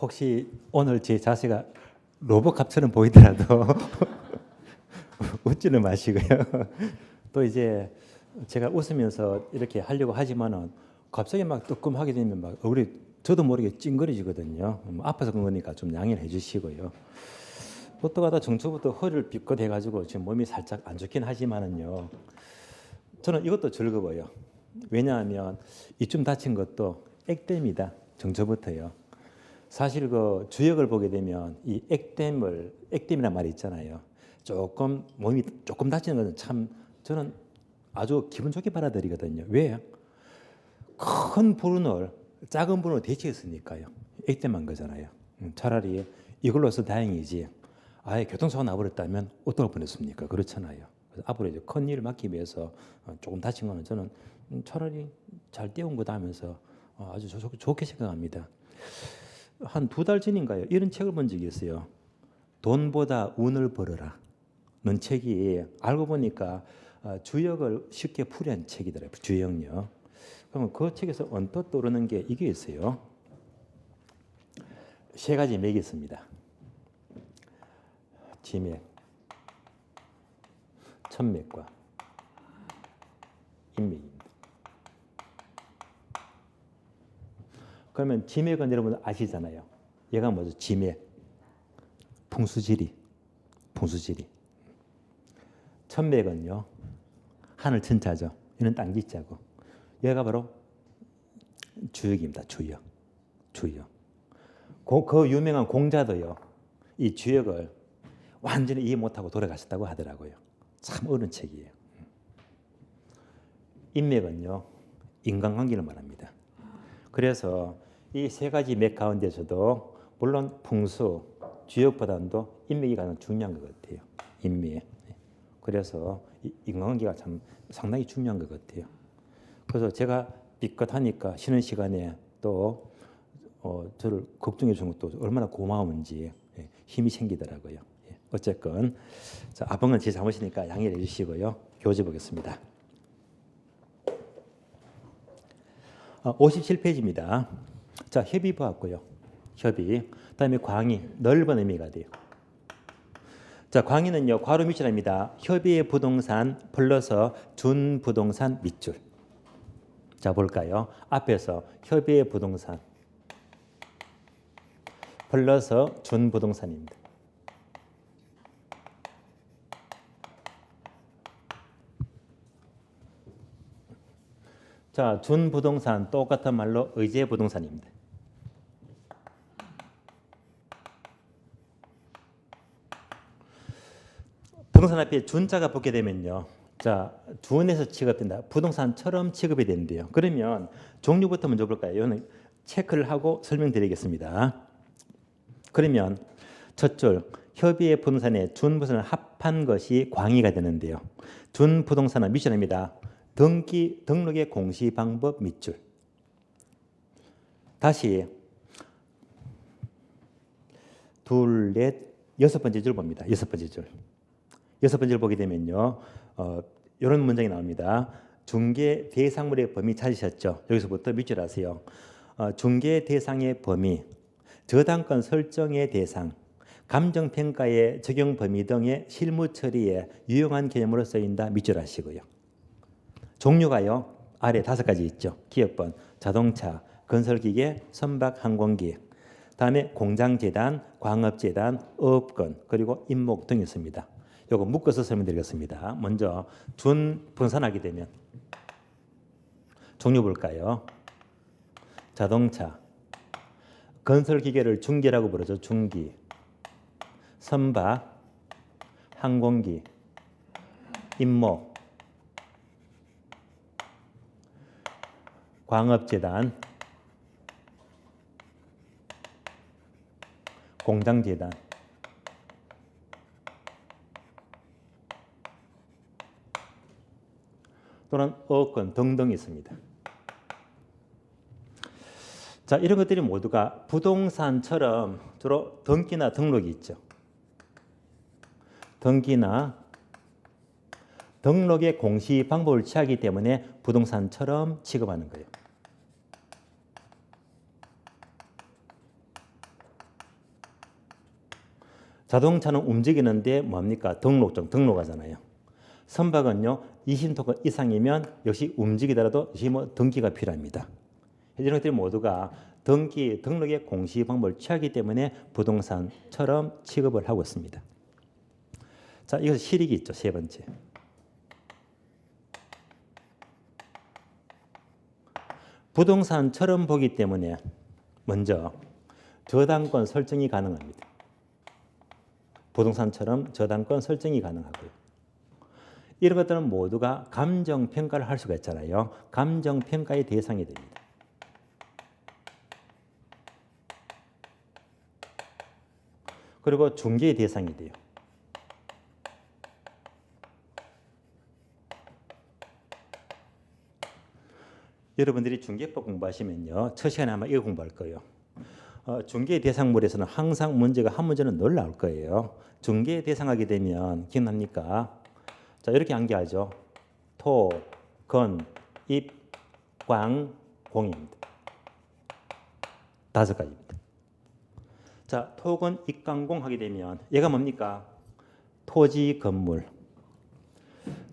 혹시 오늘 제 자세가 로봇캅처럼 보이더라도 웃지는 마시고요. 또 이제 제가 웃으면서 이렇게 하려고 하지만은 갑자기 막 뜨끔하게 되면 막 얼굴이 저도 모르게 찡그려지거든요. 아파서 그런 거니까 좀 양해를 해주시고요. 또 가다 정초부터 허리를 삐끗 해가지고 지금 몸이 살짝 안 좋긴 하지만은요. 저는 이것도 즐거워요. 왜냐하면 이쯤 다친 것도 액땜이다. 정초부터요. 사실 그 주역을 보게 되면 이 액땜이란 말이 있잖아요. 조금 몸이 조금 다치는 것은 참 저는 아주 기분 좋게 받아들이거든요. 왜? 큰 불운을 작은 불운을 대체했으니까요. 액땜한 거잖아요. 차라리 이걸로서 다행이지. 아예 교통사고 나버렸다면 어떨 뻔했습니까? 그렇잖아요. 그래서 앞으로 이제 큰 일을 막기 위해서 조금 다친 거는 저는 차라리 잘 때운 거다 하면서 아주 좋게 생각합니다. 한 2달 전인가요? 이런 책을 본 적이 있어요. 돈보다 운을 벌어라. 는 책이 알고 보니까 주역을 쉽게 풀이한 책이더라고요. 주역요. 그러면 그 책에서 언뜻 떠오르는 게 이게 있어요. 3가지 맥이 있습니다. 지맥, 천맥과 인맥입니다. 그러면 지맥은 여러분 아시잖아요. 얘가 뭐죠? 지맥, 풍수지리. 천맥은요, 하늘 천자죠. 이는 땅지자고. 얘가 바로 주역입니다. 주역. 그 유명한 공자도요, 이 주역을 완전히 이해 못하고 돌아가셨다고 하더라고요. 참 어려운 책이에요. 인맥은요, 인간관계를 말합니다. 그래서 이 3가지 맥 가운데서도 물론 풍수, 주역보다도 인맥이 가장 중요한 것 같아요. 인맥. 그래서 인간관계가 참 상당히 중요한 것 같아요. 그래서 제가 삐끗하니까 쉬는 시간에 또 저를 걱정해 주는 것도 얼마나 고마운지 힘이 생기더라고요. 어쨌건 자, 아픈 건 제 잘못이니까 양해해 주시고요. 교재 보겠습니다. 57페이지입니다. 자, 협의 보았고요. 협의. 그다음에 광의, 넓은 의미가 돼요. 자, 광의는요, 괄호 밑줄입니다. 협의의 부동산 플러스 준부동산 밑줄. 자, 볼까요? 앞에서 협의의 부동산 플러스 준부동산입니다. 자, 준부동산 똑같은 말로 의제부동산입니다. 부동산 앞에 준자가 붙게 되면요. 자, 준에서 취급된다. 부동산처럼 취급이 되는데요. 그러면 종류부터 먼저 볼까요? 이거는 체크를 하고 설명드리겠습니다. 그러면 첫 줄, 협의의 부동산에 준부동산을 합한 것이 광의가 되는데요. 준부동산은 밑줄입니다. 등록의 공시 방법 밑줄. 다시 둘, 넷, 6번째 줄 봅니다. 6번째 줄. 6번째 줄 보게 되면요. 이런 문장이 나옵니다. 중개 대상물의 범위 찾으셨죠? 여기서부터 밑줄 하세요. 중개 대상의 범위, 저당권 설정의 대상, 감정평가의 적용 범위 등의 실무 처리에 유용한 개념으로 쓰인다. 밑줄 하시고요. 종류가요. 아래 5가지 있죠. 기업번, 자동차, 건설기계, 선박, 항공기. 다음에 공장재단, 광업재단, 업건, 그리고 임목 등이 있습니다. 요거 묶어서 설명드리겠습니다. 먼저 준분산하게 되면 종류 볼까요? 자동차, 건설기계를 중기라고 부르죠. 중기, 선박, 항공기, 임목, 광업재단, 공장재단. 또는 어권 등등 있습니다. 자, 이런 것들이 모두가 부동산처럼 주로 등기나 등록이 있죠. 등기나 등록의 공시 방법을 취하기 때문에 부동산처럼 취급하는 거예요. 자동차는 움직이는데 뭡니까? 등록증, 등록하잖아요. 선박은요, 20톤 이상이면 역시 움직이더라도 역시 뭐 등기가 필요합니다. 이런 것들이 모두가 등기, 등록의 공시 방법을 취하기 때문에 부동산처럼 취급을 하고 있습니다. 자, 이것은 실익이 있죠. 세 번째. 부동산처럼 보기 때문에 먼저 저당권 설정이 가능합니다. 부동산처럼 저당권 설정이 가능하고요. 이런 것들은 모두가 감정평가를 할 수가 있잖아요. 감정평가의 대상이 됩니다. 그리고 중개의 대상이 돼요. 여러분들이 중개법 공부하시면요, 첫 시간에 아마 이거 공부할 거예요. 중개 대상물에서는 항상 문제가 한 문제는 늘 나올 거예요. 중개 대상하게 되면 기억납니까? 자, 이렇게 암기하죠. 토, 건, 입, 광, 공입니다. 5가지입니다. 자, 토건, 입, 광, 공 하게 되면 얘가 뭡니까? 토지, 건물.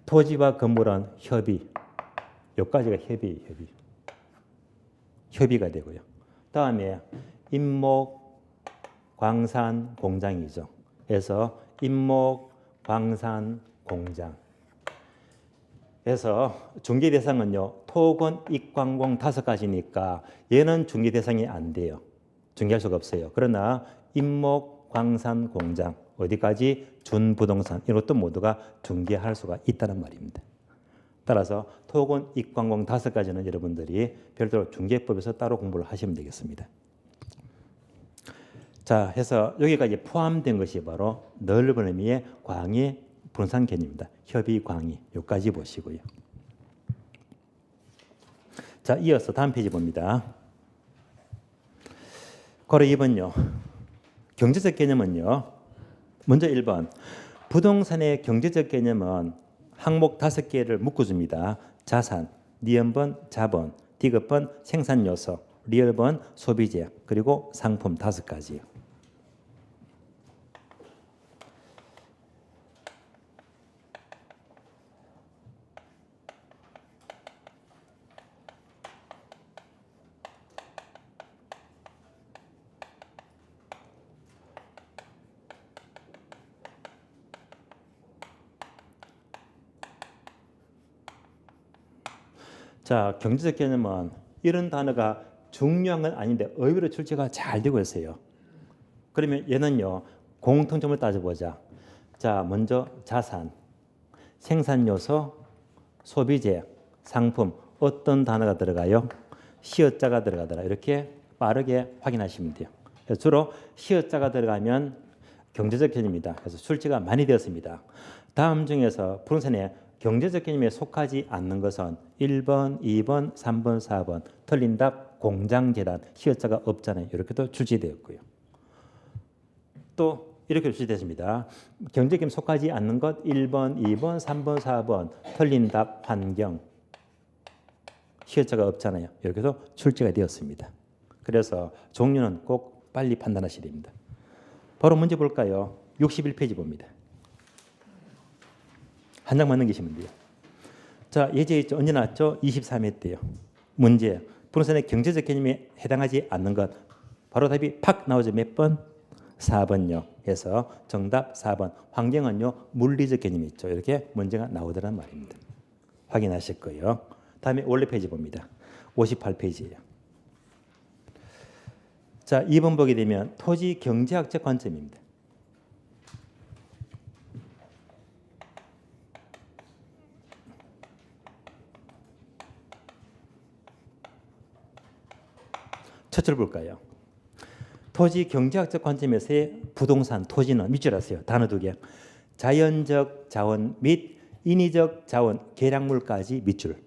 토지와 건물은 협의. 여기까지가 협의가 되고요. 다음에 임목, 광산, 공장이죠. 그래서 임목, 광산, 공장. 그래서 중개 대상은요, 토건, 입광공 5가지니까 얘는 중개 대상이 안 돼요. 중개할 수가 없어요. 그러나 임목, 광산, 공장 어디까지 준부동산 이것도 모두가 중개할 수가 있다는 말입니다. 따라서 토건, 입광공 5가지는 여러분들이 별도로 중개법에서 따로 공부를 하시면 되겠습니다. 자, 해서 여기까지 포함된 것이 바로 넓은 의미의 광의 부동산 개념입니다. 협의, 광의 여기까지 보시고요. 자, 이어서 다음 페이지 봅니다. 고려 2번요. 경제적 개념은요. 먼저 1번. 부동산의 경제적 개념은 항목 5개를 묶어줍니다. 자산, 니은번, 자본, 디귿번, 생산요소, 리을번, 소비재, 그리고 상품 5가지요. 자, 경제적 개념은 이런 단어가 중요한 건 아닌데 의외로 출제가 잘 되고 있어요. 그러면 얘는요, 공통점을 따져보자. 자, 먼저 자산, 생산요소, 소비재, 상품 어떤 단어가 들어가요? 시어자가 들어가더라. 이렇게 빠르게 확인하시면 돼요. 그래서 주로 시어자가 들어가면 경제적 개념입니다. 그래서 출제가 많이 되었습니다. 다음 중에서 부동산에 경제적 개념에 속하지 않는 것은 1번, 2번, 3번, 4번. 틀린 답 공장재단, 시어자가 없잖아요. 이렇게도 출제되었고요. 또 이렇게 출제됐습니다. 경제적 개념에 속하지 않는 것 1번, 2번, 3번, 4번. 틀린 답 환경, 시어자가 없잖아요. 이렇게도 출제가 되었습니다. 그래서 종류는 꼭 빨리 판단하셔야 됩니다. 바로 문제 볼까요? 61페이지 봅니다. 한 장만 넘기시면 돼요. 자, 예제 있죠? 언제 나왔죠? 23회 때요. 문제. 부동산의 경제적 개념에 해당하지 않는 것. 바로 답이 팍 나오죠. 몇 번? 4번요. 해서 정답 4번. 환경은요, 물리적 개념이 있죠. 이렇게 문제가 나오더란 말입니다. 확인하실 거예요. 다음에 원래 페이지 봅니다. 58페이지예요. 자, 2번 보게 되면 토지 경제학적 관점입니다. 첫 줄 볼까요? 토지 경제학적 관점에서의 부동산, 토지는 밑줄 하세요. 단어 2개. 자연적 자원 및 인위적 자원, 계량물까지 밑줄.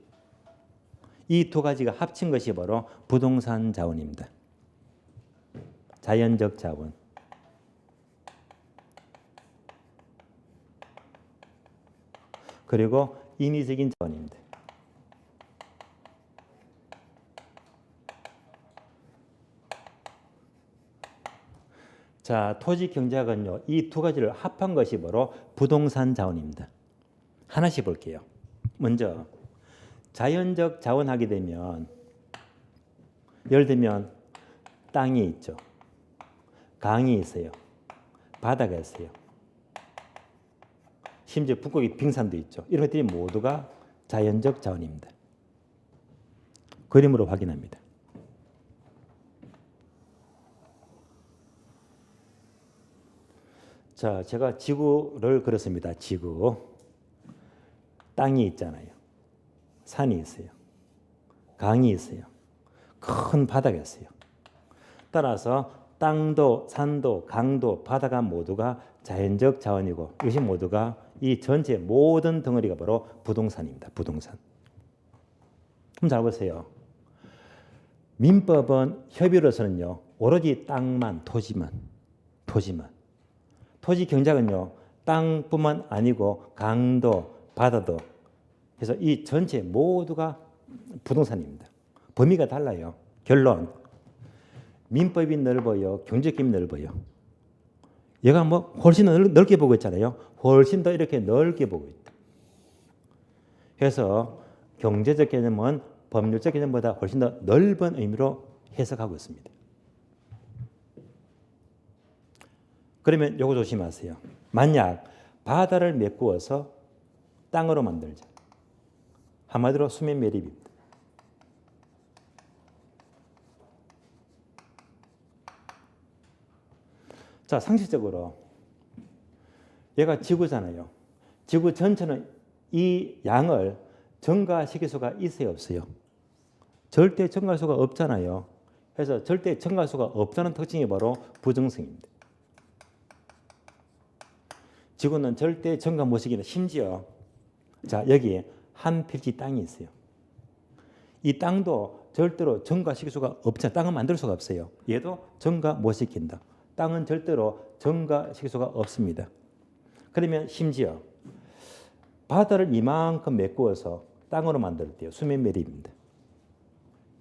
이 2가지가 합친 것이 바로 부동산 자원입니다. 자연적 자원. 그리고 인위적인 자원입니다. 자, 토지 경제학은요, 이 두 가지를 합한 것이 바로 부동산 자원입니다. 하나씩 볼게요. 먼저 자연적 자원 하게 되면 예를 들면 땅이 있죠. 강이 있어요. 바다가 있어요. 심지어 북극의 빙산도 있죠. 이런 것들이 모두가 자연적 자원입니다. 그림으로 확인합니다. 자, 제가 지구를 그렸습니다. 지구. 땅이 있잖아요. 산이 있어요. 강이 있어요. 큰 바다가 있어요. 따라서 땅도 산도 강도 바다가 모두가 자연적 자원이고 이것이 모두가 이 전체 모든 덩어리가 바로 부동산입니다. 부동산. 그럼 잘 보세요. 민법은 협의로서는요. 오로지 땅만 토지만 토지 경작은요. 땅뿐만 아니고 강도 바다도 그래서 이 전체 모두가 부동산입니다. 범위가 달라요. 결론. 민법이 넓어요. 경제법이 넓어요. 얘가 뭐 훨씬 더 넓게 보고 있잖아요. 훨씬 더 이렇게 넓게 보고 있다. 그래서 경제적 개념은 법률적 개념보다 훨씬 더 넓은 의미로 해석하고 있습니다. 그러면 요거 조심하세요. 만약 바다를 메꾸어서 땅으로 만들자. 한마디로 수면 매립입니다. 자, 상식적으로 얘가 지구잖아요. 지구 전체는 이 양을 증가시킬 수가 있어요, 없어요? 절대 증가할 수가 없잖아요. 그래서 절대 증가할 수가 없다는 특징이 바로 부정성입니다. 지구는 절대 증가 못 시키는 심지어 자, 여기 한 필지 땅이 있어요. 이 땅도 절대로 증가시킬 수가 없잖아요. 땅은 만들 수가 없어요. 얘도 증가 못 시킨다. 땅은 절대로 증가시킬 수가 없습니다. 그러면 심지어 바다를 이만큼 메꾸어서 땅으로 만들 때요. 수면 매립입니다.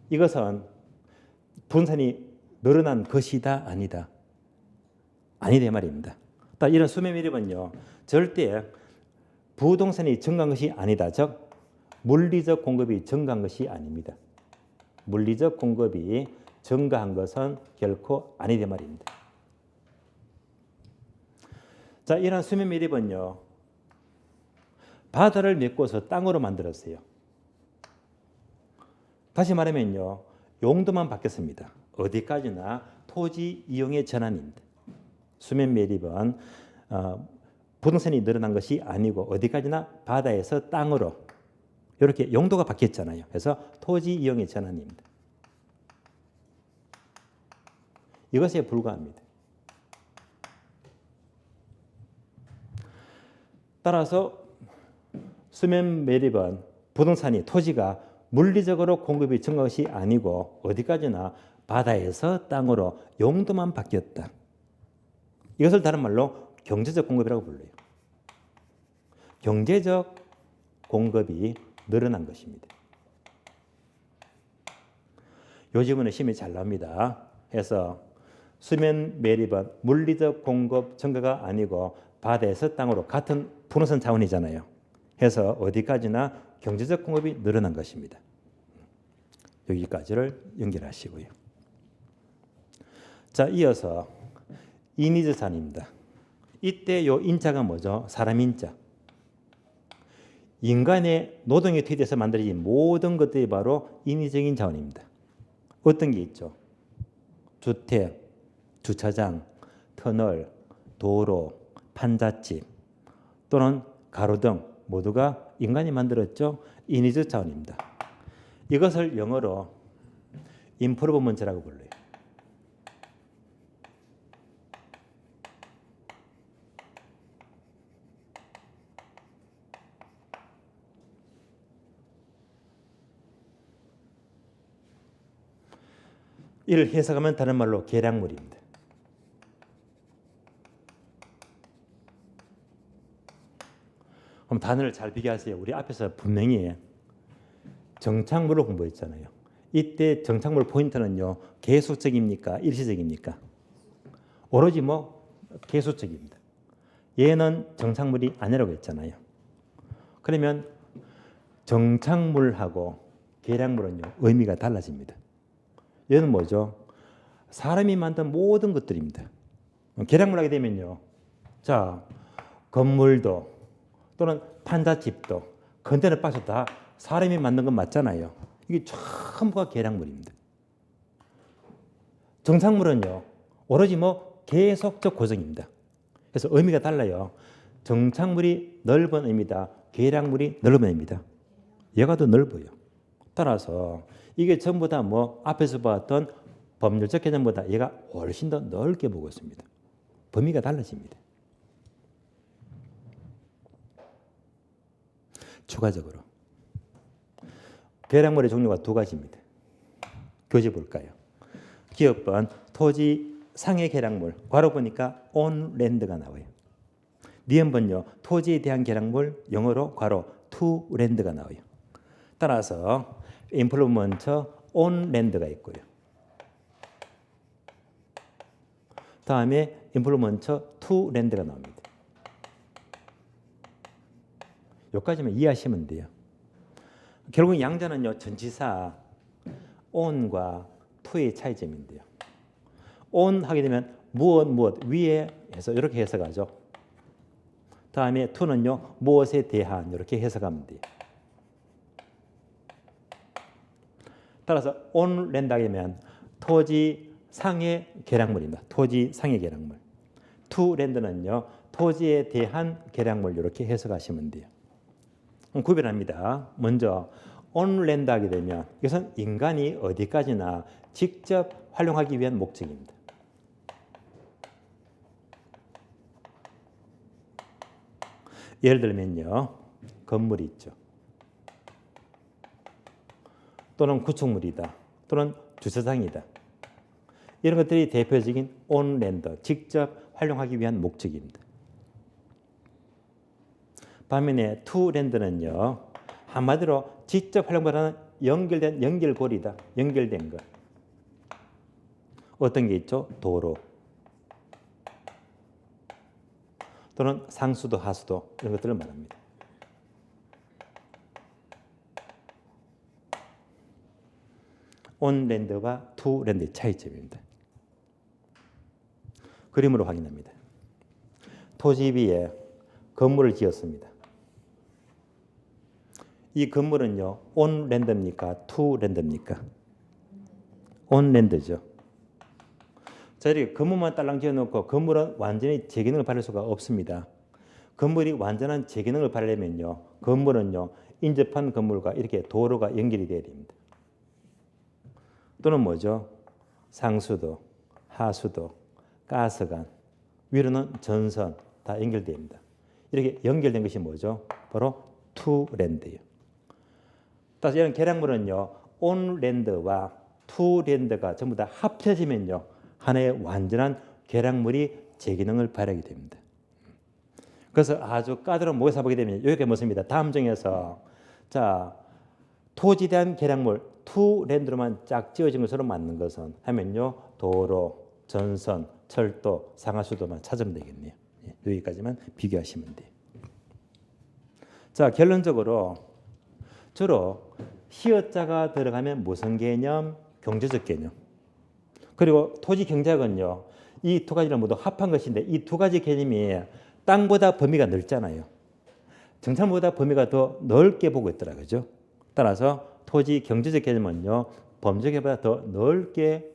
이것은 분산이 늘어난 것이다 아니다. 아니다 말입니다. 이런 수면 매립은요. 절대 부동산이 증가한 것이 아니다. 즉 물리적 공급이 증가한 것이 아닙니다. 물리적 공급이 증가한 것은 결코 아니다 말입니다. 자, 이런 수면 매립은요. 바다를 메꿔서 땅으로 만들었어요. 다시 말하면요. 용도만 바뀌었습니다. 어디까지나 토지 이용의 전환입니다. 수면 매립은 부동산이 늘어난 것이 아니고 어디까지나 바다에서 땅으로 이렇게 용도가 바뀌었잖아요. 그래서 토지 이용의 전환입니다. 이것에 불과합니다. 따라서 수면 매립은 부동산이 토지가 물리적으로 공급이 증가한 것이 아니고 어디까지나 바다에서 땅으로 용도만 바뀌었다. 이것을 다른 말로 경제적 공급이라고 불러요. 경제적 공급이 늘어난 것입니다. 요즘은 시험이 잘 나옵니다. 그래서 수면 매립은 물리적 공급 증가가 아니고 바다에서 땅으로 같은 부동산 자원이잖아요. 해서 어디까지나 경제적 공급이 늘어난 것입니다. 여기까지를 연결하시고요. 자, 이어서 인위자산입니다. 이때 요 인자가 뭐죠? 사람 인자. 인간의 노동에 투입돼서 만들어진 모든 것들이 바로 인위적인 자원입니다. 어떤 게 있죠? 주택, 주차장, 터널, 도로, 판잣집 또는 가로등 모두가 인간이 만들었죠. 인위적 자원입니다. 이것을 영어로 임프루브먼트라고 불러요. 이를 해석하면 다른 말로 계량물입니다. 그럼 단어를 잘 비교하세요. 우리 앞에서 분명히 정착물을 공부했잖아요. 이때 정착물 포인트는요. 계수적입니까? 일시적입니까? 오로지 뭐 개수적입니다. 얘는 정착물이 아니라고 했잖아요. 그러면 정착물하고 계량물은요, 의미가 달라집니다. 얘는 뭐죠? 사람이 만든 모든 것들입니다. 계량물 하게 되면요, 자, 건물도 또는 판잣집도 컨테이너 박스 다 사람이 만든 건 맞잖아요. 이게 전부가 계량물입니다. 정착물은요, 오로지 뭐 계속적 고정입니다. 그래서 의미가 달라요. 정착물이 넓은 의미다. 계량물이 넓은 의미다. 얘가 더 넓어요. 따라서 이게 전부 다 뭐 앞에서 봤던 법률적 개념보다 얘가 훨씬 더 넓게 보고 있습니다. 범위가 달라집니다. 추가적으로 계량물의 종류가 두 가지입니다. 교재 볼까요? 기업번 토지 상해 계량물, 괄호 보니까 on land가 나와요. 니은번요, 토지에 대한 계량물, 영어로 괄호 to land가 나와요. 따라서 implement on land가 있고요. 다음에 implement to land가 나옵니다. 여기까지만 이해하시면 돼요. 결국 양자는요, 전치사 on과 to의 차이점인데요. on 하게 되면 무엇 위에 해서 이렇게 해석하죠. 다음에 to는요, 무엇에 대한 이렇게 해석하면 돼요. 따라서 on land 하게 되면 토지 상해 계량물입니다. 토지 상해 계량물. to land는요, 토지에 대한 계량물 이렇게 해석하시면 돼요. 구별합니다. 먼저 on land 하게 되면 이것은 인간이 어디까지나 직접 활용하기 위한 목적입니다. 예를 들면요, 건물이 있죠. 또는 구축물이다. 또는 주차장이다. 이런 것들이 대표적인 on land, 직접 활용하기 위한 목적입니다. 반면에 to land는요, 한마디로 직접 활용보다는 연결된 연결고리다. 연결된 것. 어떤 게 있죠? 도로 또는 상수도, 하수도 이런 것들을 말합니다. on land와 to land의 차이점입니다. 그림으로 확인합니다. 토지 위에 건물을 지었습니다. 이 건물은요, on land입니까? to land입니까? on land죠. 자, 이렇게 건물만 딸랑 지어놓고 건물은 완전히 제기능을 발휘할 수가 없습니다. 건물이 완전한 제기능을 발휘하려면요, 건물은요, 인접한 건물과 이렇게 도로가 연결이 되어야 됩니다. 또는 뭐죠? 상수도, 하수도, 가스관, 위로는 전선 다 연결됩니다. 이렇게 연결된 것이 뭐죠? 바로 to land예요. 따라서 이런 계량물은요, on land와 to land가 전부 다 합쳐지면요, 하나의 완전한 계량물이 제기능을 발휘하게 됩니다. 그래서 아주 까다로운 모의사 보게 되면 여기가 뭐습니다. 다음 중에서 자, 토지에 대한 계량물 to land로만 쫙 지어진 것으로 맞는 것은 하면요, 도로, 전선, 철도, 상하수도만 찾으면 되겠네요. 여기까지만 비교하시면 돼요. 자, 결론적으로 주로 시어자가 들어가면 무슨 개념? 경제적 개념. 그리고 토지 경작은요, 이 두 가지를 모두 합한 것인데 이 두 가지 개념이 땅보다 범위가 넓잖아요. 정착보다 범위가 더 넓게 보고 있더라, 그죠? 따라서 토지 경제적 개념은요, 범죄 개념보다 더 넓게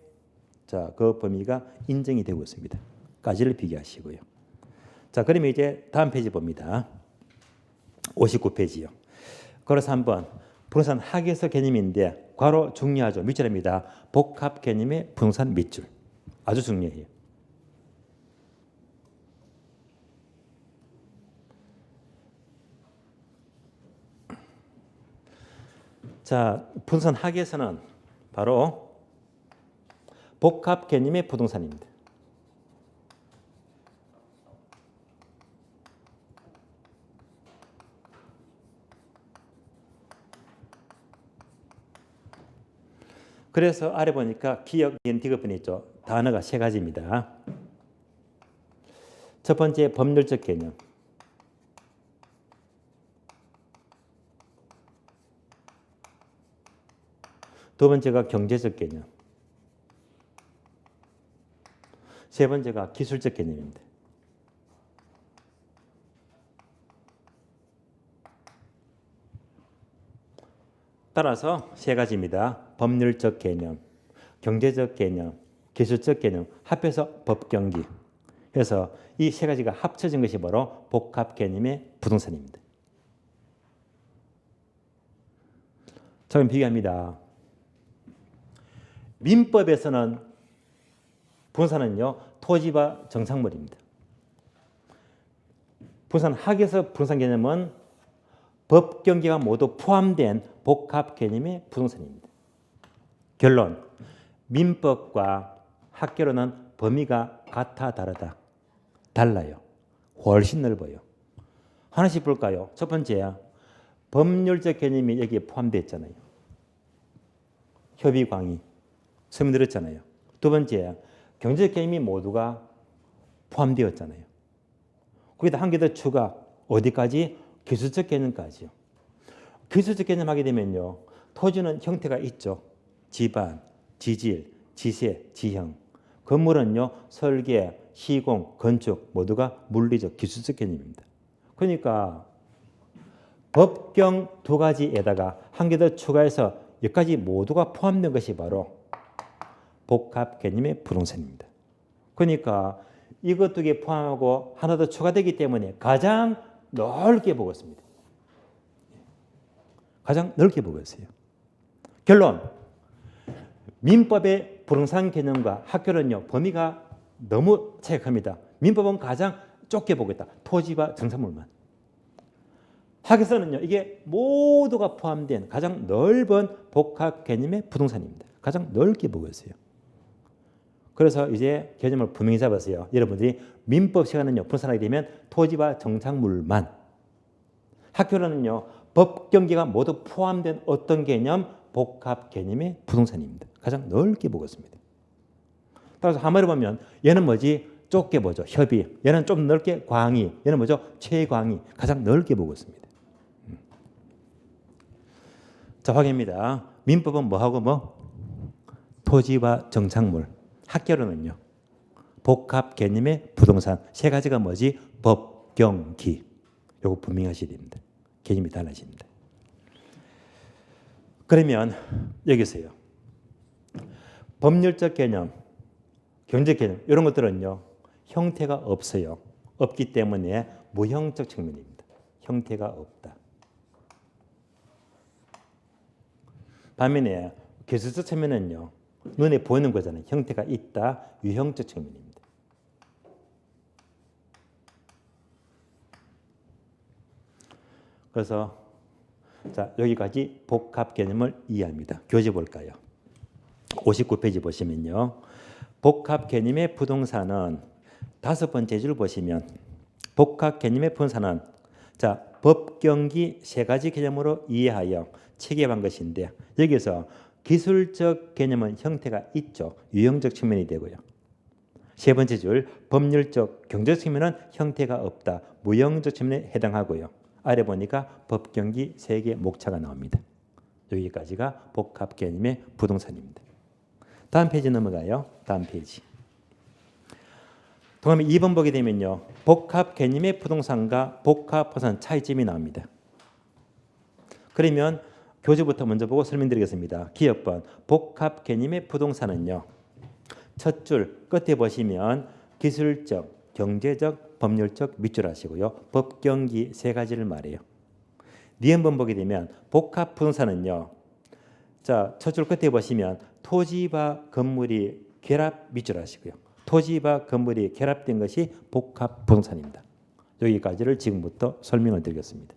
자, 그 범위가 인정이 되고 있습니다. 까지를 비교하시고요. 자, 그러면 이제 다음 페이지 봅니다. 59페이지요. 그래서 한번 부동산 학에서 개념인데 괄호 중요하죠. 밑줄입니다. 복합 개념의 부동산 밑줄. 아주 중요해요. 자, 부동산 학에서는 바로 복합 개념의 부동산입니다. 그래서 아래 보니까 기억, 니은, 디귿분이 있죠. 단어가 세 가지입니다. 첫 번째 법률적 개념. 두 번째가 경제적 개념. 세 번째가 기술적 개념입니다. 따라서 세 가지입니다. 법률적 개념, 경제적 개념, 기술적 개념, 합해서 법경기. 그래서 이 세 가지가 합쳐진 것이 바로 복합 개념의 부동산입니다. 처음 비교합니다. 민법에서는 부동산은요, 토지와 정착물입니다. 부동산 학에서 부동산 개념은 법 경기가 모두 포함된 복합 개념의 부동산입니다. 결론, 민법과 학계로는 범위가 같아 다르다. 달라요. 훨씬 넓어요. 하나씩 볼까요? 첫 번째, 법률적 개념이 여기에 포함되어 있잖아요. 협의 광의, 설명드렸잖아요. 두 번째, 경제적 개념이 모두가 포함되었잖아요. 거기다 한 개 더 추가, 어디까지? 기술적 개념까지요. 기술적 개념 하게 되면요, 토지는 형태가 있죠. 지반, 지질, 지세, 지형. 건물은요, 설계, 시공, 건축 모두가 물리적, 기술적 개념입니다. 그러니까 법경 두 가지에다가 한 개 더 추가해서 여기까지 모두가 포함된 것이 바로 복합 개념의 부동산입니다. 그러니까 이것 두 개 포함하고 하나 더 추가되기 때문에 가장 넓게 보고 있습니다. 가장 넓게 보고 있어요. 결론, 민법의 부동산 개념과 학교는요, 범위가 너무 차이가 큽니다. 민법은 가장 좁게 보겠다. 토지와 정착물만. 학에서는요, 이게 모두가 포함된 가장 넓은 복합 개념의 부동산입니다. 가장 넓게 보고 있어요. 그래서 이제 개념을 분명히 잡았어요. 여러분들이 민법 시간은요, 분산하게 되면 토지와 정착물만. 학교로는요, 법 경기가 모두 포함된 어떤 개념? 복합 개념의 부동산입니다. 가장 넓게 보고 있습니다. 따라서 한마디로 보면 얘는 뭐지? 좁게 보죠. 협의. 얘는 좀 넓게 광의. 얘는 뭐죠? 최광의. 가장 넓게 보고 있습니다. 자, 확인입니다. 민법은 뭐하고 뭐? 토지와 정착물. 학교로는요, 복합 개념의 부동산. 세 가지가 뭐지? 법, 경, 기. 요거 분명히 하셔야 됩니다. 개념이 달라집니다. 그러면 여기서요, 법률적 개념, 경제적 개념 이런 것들은요, 형태가 없어요. 없기 때문에 무형적 측면입니다. 형태가 없다. 반면에 기술적 측면은요, 눈에 보이는 거잖아요. 형태가 있다. 유형적 측면입니다. 그래서 자, 여기까지 복합 개념을 이해합니다. 교재 볼까요? 59페이지 보시면요, 복합 개념의 부동산은 다섯 번째 줄 보시면 복합 개념의 부동산은 자, 법경기 세 가지 개념으로 이해하여 체계한 것인데, 여기서 기술적 개념은 형태가 있죠. 유형적 측면이 되고요. 세 번째 줄 법률적 경제적 측면은 형태가 없다. 무형적 측면에 해당하고요. 아래 보니까 법경기 세 개 목차가 나옵니다. 여기까지가 복합 개념의 부동산입니다. 다음 페이지 넘어가요. 다음 페이지. 다음에 2번 보게 되면요, 복합 개념의 부동산과 복합 부동산 차이점이 나옵니다. 그러면 교재부터 먼저 보고 설명드리겠습니다. 기업번 복합 개념의 부동산은요, 첫 줄 끝에 보시면 기술적, 경제적, 법률적 밑줄 하시고요, 법경기 세 가지를 말해요. 니은번 보게 되면 복합 부동산은요, 자, 첫 줄 끝에 보시면 토지와 건물이 결합 밑줄 하시고요, 토지와 건물이 결합된 것이 복합 부동산입니다. 여기까지를 지금부터 설명을 드리겠습니다.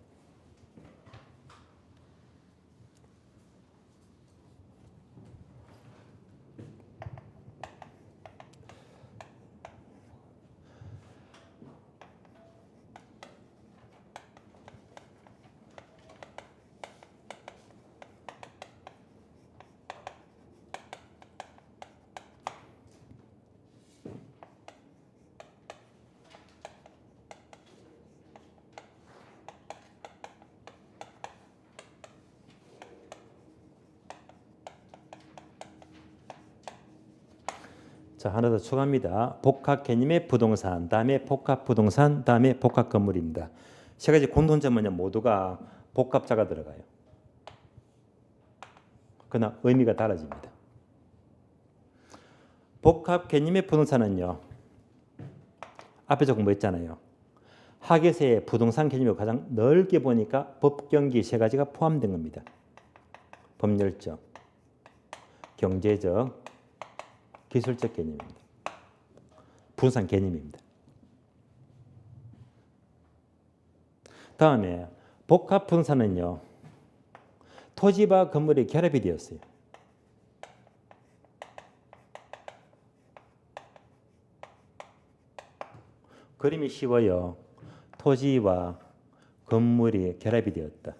자, 하나 더 추가합니다. 복합 개념의 부동산, 다음에 복합 부동산, 다음에 복합 건물입니다. 세 가지 공통점은 모두가 복합자가 들어가요. 그러나 의미가 달라집니다. 복합 개념의 부동산은요, 앞에서 공부했잖아요. 학에서의 부동산 개념을 가장 넓게 보니까 법, 경기 세 가지가 포함된 겁니다. 법률적, 경제적, 기술적 개념입니다. 부동산 개념입니다. 다음에 복합 부동산은요, 토지와 건물이 결합이 되었어요. 그림이 쉬워요. 토지와 건물이 결합이 되었다.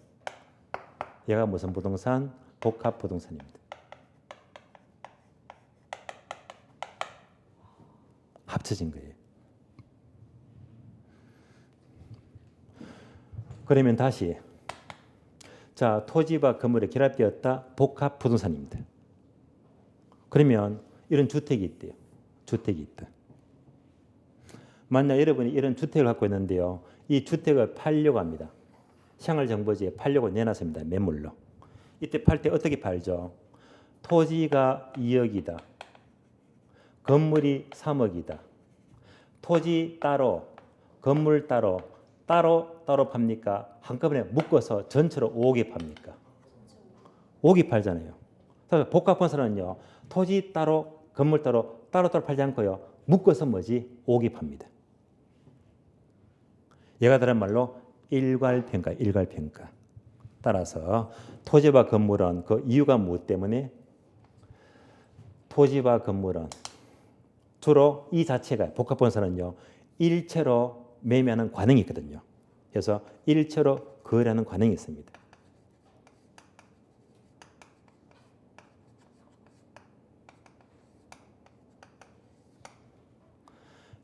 얘가 무슨 부동산? 복합 부동산입니다. 합쳐진 거예요. 그러면 다시, 자, 토지와 건물이 결합되었다. 복합 부동산입니다. 그러면 이런 주택이 있대요. 주택이 있다. 만약 여러분이 이런 주택을 갖고 있는데요, 이 주택을 팔려고 합니다. 생활정보지에 팔려고 내놨습니다. 매물로. 이때 팔 때 어떻게 팔죠? 토지가 2억이다. 건물이 3억이다. 토지 따로, 건물 따로, 따로 팝니까? 한꺼번에 묶어서 전체로 5억에 팝니까? 5억에 팔잖아요. 그래서 복합부동산은요, 토지 따로, 건물 따로 팔지 않고요, 묶어서 뭐지? 5억에 팝니다. 얘가 다른 말로 일괄평가, 일괄평가. 따라서 토지와 건물은 그 이유가 무엇 때문에? 토지와 건물은 주로 이 자체가 복합부동산은요, 일체로 매매하는 관행이 있거든요. 그래서 일체로 거래하는 관행이 있습니다.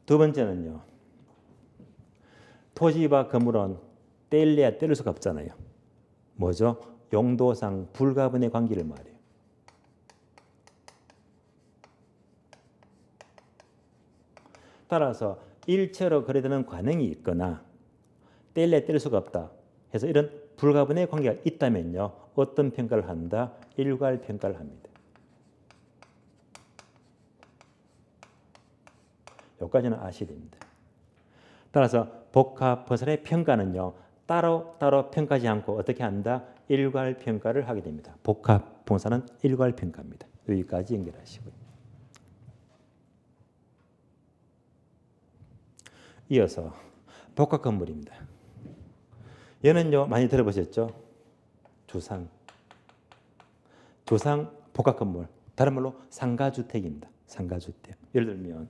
두 번째는요, 토지와 건물은 떼려야 떼릴 수가 없잖아요. 뭐죠? 용도상 불가분의 관계를 말해요. 따라서 일체로 거래되는 관행이 있거나 떼려야 뗄 수가 없다 해서 이런 불가분의 관계가 있다면요, 어떤 평가를 한다? 일괄평가를 합니다. 여기까지는 아셔야 됩니다. 따라서 복합부동산의 평가는요, 따로 평가하지 않고 어떻게 한다? 일괄평가를 하게 됩니다. 복합부동산은 일괄평가입니다. 여기까지 연결하시고요. 이어서 복합건물입니다. 얘는요, 많이 들어보셨죠? 주상 복합건물, 다른 말로 상가주택입니다. 상가주택. 예를 들면,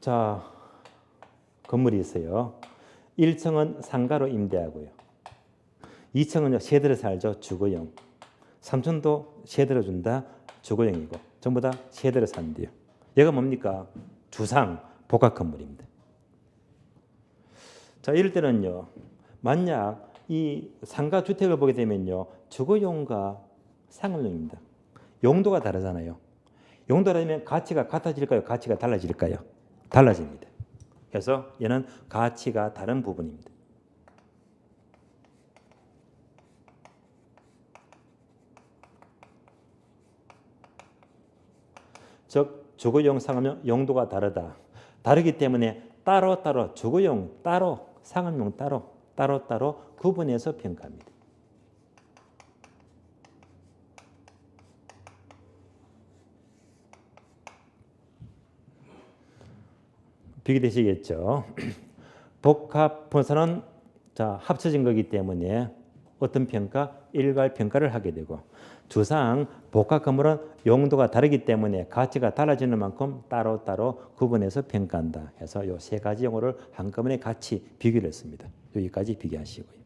자, 건물이 있어요. 1층은 상가로 임대하고요. 2층은요, 세대로 살죠. 주거용. 3층도 세대로 준다. 주거용이고. 전부 다 세대로 산대요. 얘가 뭡니까? 주상 복합 건물입니다. 자, 이럴 때는요, 만약 이 상가 주택을 보게 되면요, 주거용과 상업용입니다. 용도가 다르잖아요. 용도라면 가치가 같아질까요? 가치가 달라질까요? 달라집니다. 그래서 얘는 가치가 다른 부분입니다. 즉 주거용, 상업용 용도가 다르다. 다르기 때문에 따로 주거용 따로, 상업용 따로 구분해서 평가합니다. 비교되시겠죠? 복합부동산은 자, 합쳐진 거기 때문에 어떤 평가? 일괄평가를 하게 되고, 주상 복합건물은 용도가 다르기 때문에 가치가 달라지는 만큼 따로 구분해서 평가한다 해서 이 세 가지 용어를 한꺼번에 같이 비교를 했습니다. 여기까지 비교하시고요.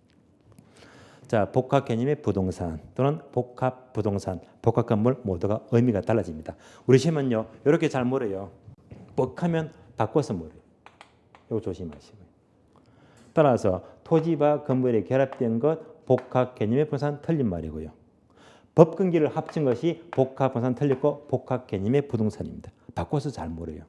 자, 복합 개념의 부동산 또는 복합부동산, 복합건물 모두가 의미가 달라집니다. 우리 시험은요, 이렇게 잘 물어요. 뻑하면 바꿔서 물어요. 이거 조심하시고요. 따라서 토지와 건물이 결합된 것 복합 개념의 부동산 틀린 말이고요. 법근기를 합친 것이 복합부동산 틀렸고 복합 개념의 부동산입니다. 바꿔서 잘 모르요.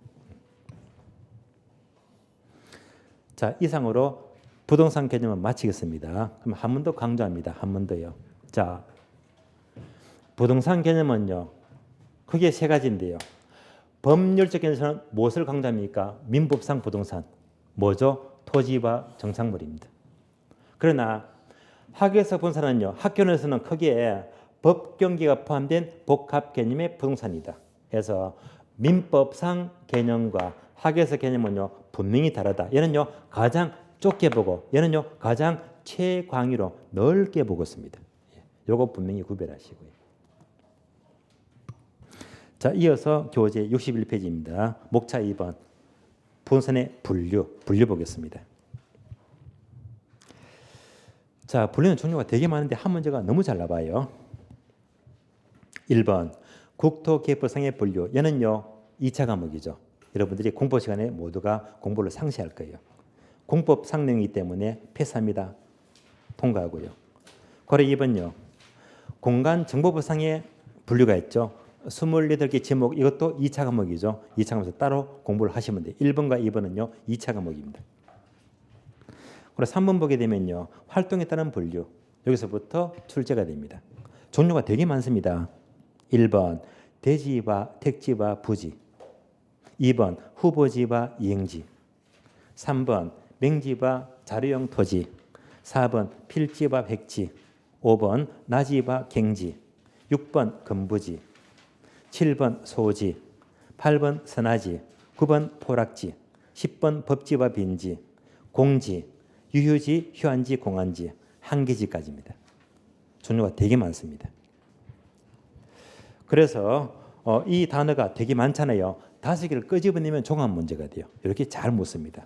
자, 이상으로 부동산 개념은 마치겠습니다. 그럼 한 번 더 강조합니다. 한 번 더요. 자, 부동산 개념은요, 크게 세 가지인데요. 법률적 개념에서는 무엇을 강조합니까? 민법상 부동산. 뭐죠? 토지와 정착물입니다. 그러나 학교에서 본 사람은요, 학교에서는 크게 법경기가 포함된 복합 개념의 부동산이다. 그래서 민법상 개념과 학교에서 개념은요 분명히 다르다. 얘는요 가장 좁게 보고 얘는요 가장 최광의로 넓게 보고 있습니다. 요거 분명히 구별하시고요. 자, 이어서 교재 61페이지입니다. 목차 2번 부동산의 분류 보겠습니다. 자, 분류는 종류가 되게 많은데 한 문제가 너무 잘 나와요. 1번 국토개포상의 분류. 얘는요 2차 과목이죠. 여러분들이 공부 시간에 모두가 공부를 상시할 거예요. 공법 상내이기 때문에 패스합니다. 통과하고요. 고려 2번요. 공간정보법상의 분류가 있죠. 28개 제목, 이것도 2차 과목이죠. 2차 과목에서 따로 공부를 하시면 돼요. 1번과 2번은요 2차 과목입니다. 그리고 3번 보게 되면요 활동에 따른 분류. 여기서부터 출제가 됩니다. 종류가 되게 많습니다. 1번 대지와 택지와 부지, 2번 후보지와 이행지, 3번 맹지와 자료용 토지, 4번 필지와 획지, 5번 나지와 갱지, 6번 금부지, 7번 소지, 8번 선화지, 9번 포락지, 10번 법지와 빈지, 공지, 유휴지, 휴안지, 공안지, 한계지까지입니다. 종류가 되게 많습니다. 그래서 이 단어가 되게 많잖아요. 5개를 끄집어내면 종합 문제가 돼요. 이렇게 잘 못 씁니다.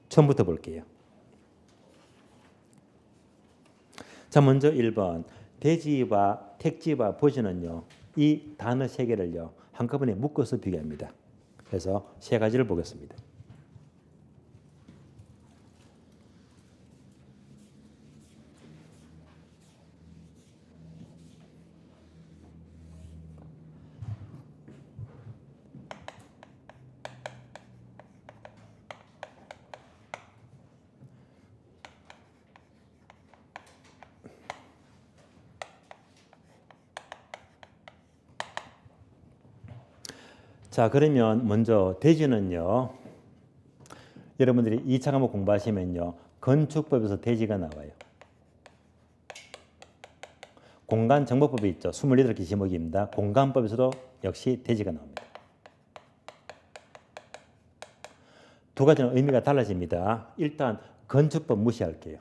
처음부터 볼게요. 자, 먼저 1번 대지와 택지와 부지는요. 이 단어 3개를요. 한꺼번에 묶어서 비교합니다. 그래서 3가지를 보겠습니다. 자, 그러면 먼저 대지는요. 여러분들이 2차 과목 공부하시면요. 건축법에서 대지가 나와요. 공간정보법이 있죠. 28개 제목입니다. 공간법에서도 역시 대지가 나옵니다. 두 가지는 의미가 달라집니다. 일단 건축법 무시할게요.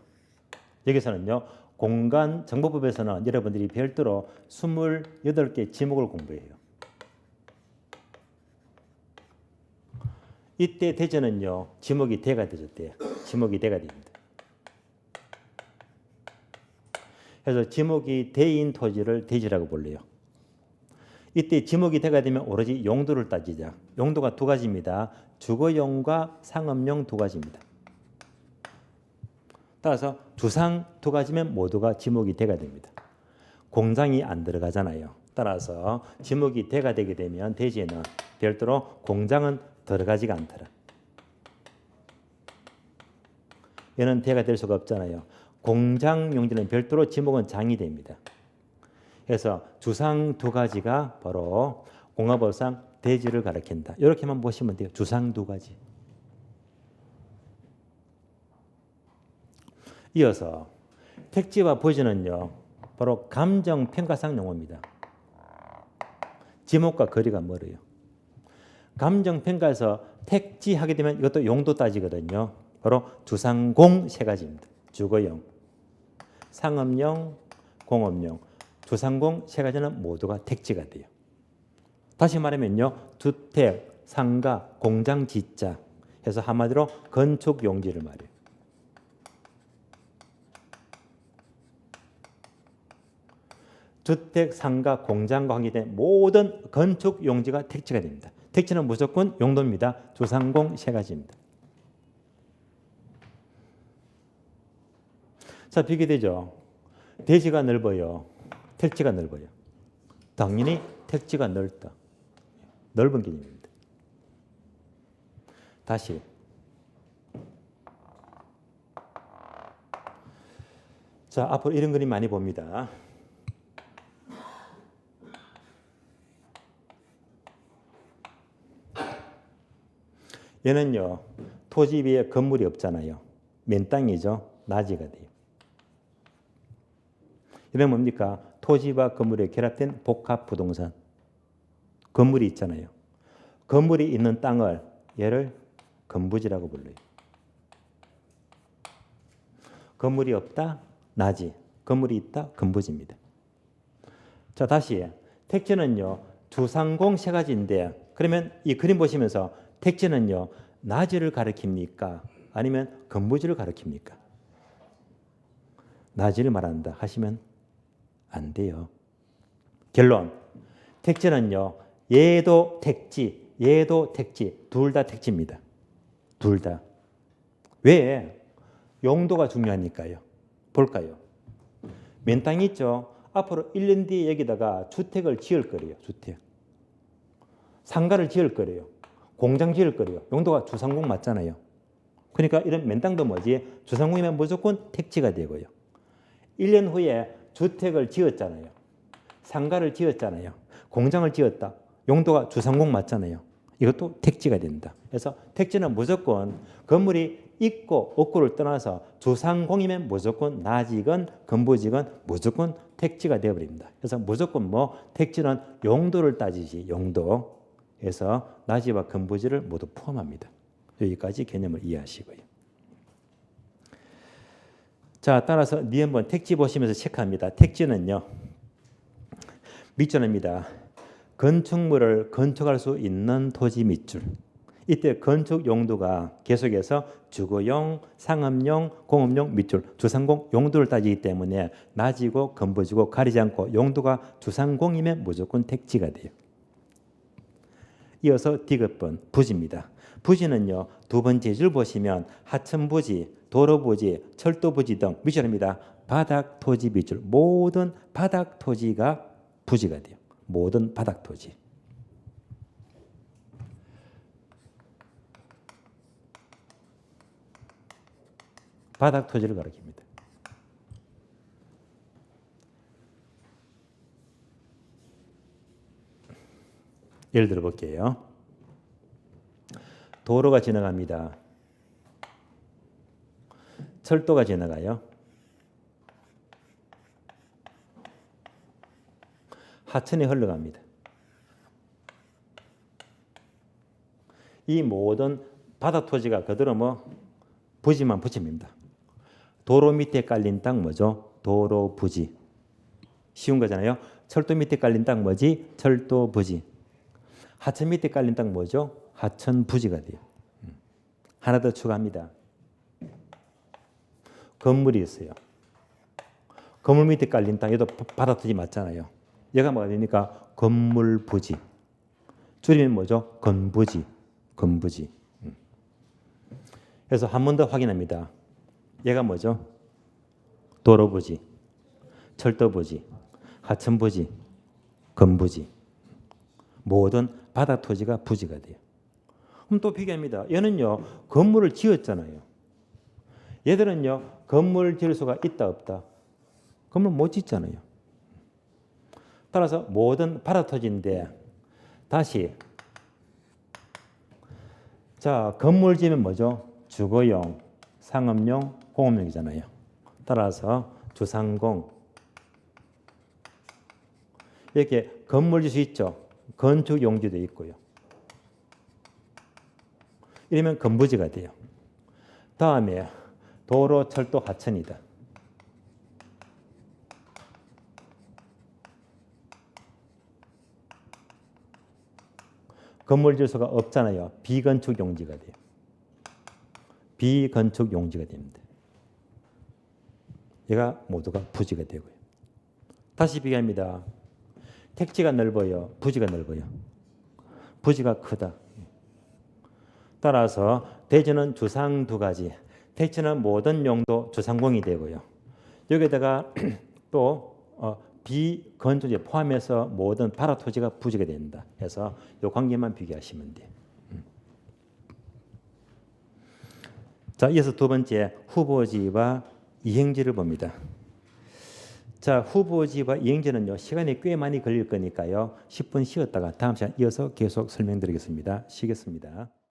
여기서는요. 공간정보법에서는 여러분들이 별도로 28개 제목을 공부해요. 이때 대전은요. 지목이 대가 되졌대요. 지목이 대가 됩니다. 그래서 지목이 대인 토지를 대지라고 불러요. 이때 지목이 대가 되면 오로지 용도를 따지자. 용도가 2가지입니다. 주거용과 상업용 2가지입니다. 따라서 주상 2가지면 모두가 지목이 대가 됩니다. 공장이 안 들어가잖아요. 따라서 지목이 대가 되게 되면 대지에는 별도로 공장은 들어가지가 않더라. 얘는 대가 될 수가 없잖아요. 공장 용지는 별도로 지목은 장이 됩니다. 그래서 주상 2가지가 바로 공화법상 대지를 가리킨다. 이렇게만 보시면 돼요. 주상 2가지. 이어서 택지와 부지는요. 바로 감정평가상 용어입니다. 지목과 거리가 멀어요. 감정평가에서 택지 하게 되면 이것도 용도 따지거든요. 바로 주상공 3가지입니다. 주거용, 상업용, 공업용. 주상공 3가지는 모두가 택지가 돼요. 다시 말하면요. 주택, 상가, 공장, 지자 해서 한마디로 건축 용지를 말해요. 주택, 상가, 공장과 관계된 모든 건축 용지가 택지가 됩니다. 택지는 무조건 용도입니다. 주상공 3가지입니다. 자, 비교되죠. 대지가 넓어요. 택지가 넓어요. 당연히 택지가 넓다. 넓은 개념입니다. 다시. 자, 앞으로 이런 그림 많이 봅니다. 얘는요, 토지 위에 건물이 없잖아요. 맨 땅이죠. 낮이가 돼요. 이런 뭡니까? 토지와 건물에 결합된 복합 부동산. 건물이 있잖아요. 건물이 있는 땅을 얘를 건부지라고 불러요. 건물이 없다, 낮이. 건물이 있다, 건부지입니다. 자, 다시. 택지는요, 주상공 세 가지인데, 그러면 이 그림 보시면서 택지는요, 낮이를 가리킵니까? 아니면 건부지를 가리킵니까? 낮이를 말한다 하시면 안 돼요. 결론. 택지는요, 얘도 택지, 얘도 택지, 둘 다 택지입니다. 둘 다. 왜? 용도가 중요하니까요. 볼까요? 맨 땅이 있죠. 앞으로 1년 뒤에 여기다가 주택을 지을 거래요. 주택. 상가를 지을 거래요. 공장 지을 거래요. 용도가 주상공 맞잖아요. 그러니까 이런 맨 땅도 뭐지? 주상공이면 무조건 택지가 되고요. 1년 후에 주택을 지었잖아요. 상가를 지었잖아요. 공장을 지었다. 용도가 주상공 맞잖아요. 이것도 택지가 된다. 그래서 택지는 무조건 건물이 있고 없고를 떠나서 주상공이면 무조건 낮이건 건부지건 무조건 택지가 되어버립니다. 그래서 무조건 택지는 용도를 따지지 용도. 그래서 낮이와 건부지를 모두 포함합니다. 여기까지 개념을 이해하시고요. 자, 따라서 한번 택지 보시면서 체크합니다. 택지는요, 밑줄입니다. 건축물을 건축할 수 있는 토지 밑줄. 이때 건축 용도가 계속해서 주거용, 상업용, 공업용 밑줄, 주상공 용도를 따지기 때문에 낮이고 건부지고 가리지 않고 용도가 주상공이면 무조건 택지가 돼요. 이어서 디귿번 부지입니다. 부지는요, 두 번째 줄 보시면 하천부지, 도로부지, 철도부지 등 밑줄입니다. 바닥 토지 밑줄. 모든 바닥 토지가 부지가 돼요. 모든 바닥 토지. 바닥 토지를 가리킵니다. 예를 들어 볼게요. 도로가 지나갑니다. 철도가 지나가요. 하천이 흘러갑니다. 이 모든 바닥 토지가 그대로 부지만 붙입니다. 도로 밑에 깔린 땅 뭐죠? 도로 부지. 쉬운 거잖아요. 철도 밑에 깔린 땅 뭐지? 철도 부지. 하천 밑에 깔린 땅 뭐죠? 하천 부지가 돼요. 하나 더 추가합니다. 건물이 있어요. 건물 밑에 깔린 땅, 얘도 바닥 토지 맞잖아요. 얘가 뭐가 되니까 건물 부지. 줄이면 뭐죠? 건부지. 건부지. 그래서 한 번 더 확인합니다. 얘가 뭐죠? 도로부지, 철도부지, 하천부지, 건부지. 모든 바닥 토지가 부지가 돼요. 그럼 또 비교합니다. 얘는요, 건물을 지었잖아요. 얘들은요, 건물 지을 수가 있다 없다? 건물 못 짓잖아요. 따라서 모든 바닥 토지인데 다시 자, 건물 지으면 뭐죠? 주거용, 상업용, 공업용이잖아요. 따라서 주상공. 이렇게 건물 질 수 있죠. 건축 용지도 있고요. 이러면 건부지가 돼요. 다음에 도로, 철도, 하천이다. 건물 질 수가 없잖아요. 비건축 용지가 돼요. 비건축 용지가 됩니다. 얘가 모두가 부지가 되고요. 다시 비교합니다. 택지가 넓어요. 부지가 넓어요. 부지가 크다. 따라서 대지는 주상 두 가지. 택지는 모든 용도 주상공이 되고요. 여기다가 또 비건조제 포함해서 모든 발화 토지가 부족이 된다. 해서 이 관계만 비교하시면 돼요. 자, 이어서 두 번째 후보지와 이행지를 봅니다. 자, 후보지와 이행지는요, 시간이 꽤 많이 걸릴 거니까요, 10분 쉬었다가 다음 시간 이어서 계속 설명드리겠습니다. 쉬겠습니다.